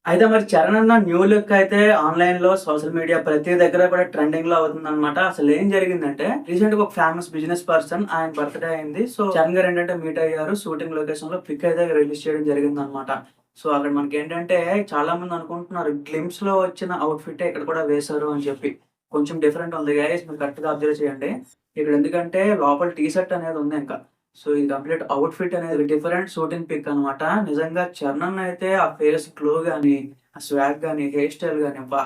అయితే మరి 'చరణ్' అన్న న్యూ లుక్ అయితే ఆన్‌లైన్‌లో, సోషల్ మీడియా ప్రతి దగ్గర కూడా ట్రెండింగ్‌లో అవుతుందనమాట. అసలేం జరిగిందంటే రీసెంట్‌గా ఒక ఫేమస్ బిజినెస్ పర్సన్ ఆయన బర్త్‌డే అయింది. సో, 'చరణ్' గారు ఏంటంటే మీట్ అయ్యారు. షూటింగ్ లొకేషన్‌లో పిక్ అయితే రిలీజ్ చేయడం జరిగిందనమాట. సో, అక్కడ మనకేంటంటే చాలామంది అనుకుంటున్నారు గ్లింప్స్‌లో వచ్చిన అవుట్‌ఫిట్టే ఇక్కడ కూడా వేశారు అని చెప్పి. కొంచెం డిఫరెంట్ ఉంది గైస్, మీరు కరెక్ట్‌గా అబ్జర్వ్ చేయండి. ఇక్కడ ఎందుకంటే లోపల టీ షర్ట్ అనేది ఉంది ఇంకా. సో, ఇది కంప్లీట్ ఔట్‌ఫిట్ అనేది డిఫరెంట్ షూటింగ్ పిక్ అనమాట. నిజంగా 'చరణ్' అన్న అయితే ఆ ఫేస్ గ్లో గాని, ఆ స్వాగ్ గాని, హెయిర్ స్టైల్ గాని అబ్బా!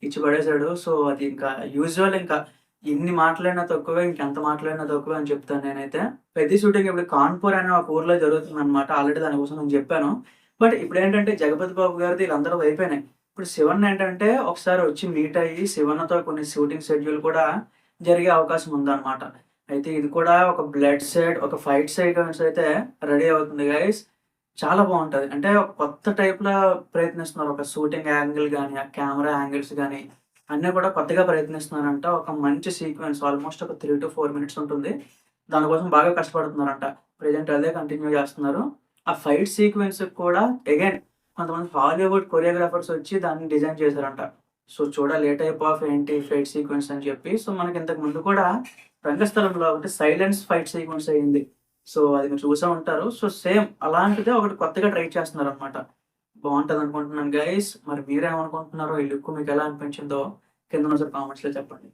ఇచ్చి పడేసాడు. సో, అది ఇంకా యూజువల్ ఇంకా ఎన్ని మాటలైనా తక్కువే, ఇంకెంత మాటలైనా తక్కువే అని చెప్తాను నేనైతే. ప్రతి షూటింగ్ ఇప్పుడు కాన్పూర్ అనే ఒక ఊర్లో జరుగుతుందనమాట. ఆల్రెడీ దాని కోసం నేను చెప్పాను. బట్ ఇప్పుడేంటంటే 'జగపతి బాబు' గారిది వీళ్ళందరూ అయిపోయినాయి. ఇప్పుడు 'శివన్న' ఏంటంటే ఒకసారి వచ్చి మీట్ అయ్యి 'శివన్న'తో కొన్ని షూటింగ్ షెడ్యూల్ కూడా జరిగే అవకాశం ఉందనమాట. అయితే ఇది కూడా ఒక బ్లడ్ సైడ్, ఒక ఫైట్ సీక్వెన్స్ అయితే రెడీ అవుతుంది గైస్. చాలా బావుంటది. అంటే ఒక కొత్త టైప్‌లా ప్రయత్నిస్తున్నారు. ఒక షూటింగ్ యాంగిల్ గాని, ఆ కెమెరా యాంగిల్స్ గాని అన్నీ కూడా కొత్తగా ప్రయత్నిస్తున్నారంట. ఒక మంచి సీక్వెన్స్ ఆల్‌మోస్ట్ ఒక 3-4 మినిట్స్ ఉంటుంది. దానికోసం బాగా కష్టపడుతున్నారంట. ప్రెజెంట్ అదే కంటిన్యూ చేస్తున్నారు. ఆ ఫైట్ సీక్వెన్స్‌కి కూడా అగైన్ కొంతమంది హాలీవుడ్ కొరియోగ్రాఫర్స్ వచ్చి దాన్ని డిజైన్ చేశారంట. సో, చూడాలి ఏ టైప్ ఆఫ్ ఏంటి ఫైట్ సీక్వెన్స్ అని చెప్పి. సో, మనకి ఇంతకు ముందు కూడా రంగస్థలంలో ఒకటి సైలెన్స్ ఫైట్ సీక్వెన్స్ అయింది. సో, అది మీరు చూసే ఉంటారు. సో, సేమ్ అలాంటిదే ఒకటి కొత్తగా ట్రై చేస్తున్నారనమాట. బావుంటదనుకుంటున్నాను గైస్. మరి మీరేమనుకుంటున్నారో? ఈ లుక్ మీకెలా అనిపించిందో కిందన ఒకసారి కామెంట్స్‌లో చెప్పండి.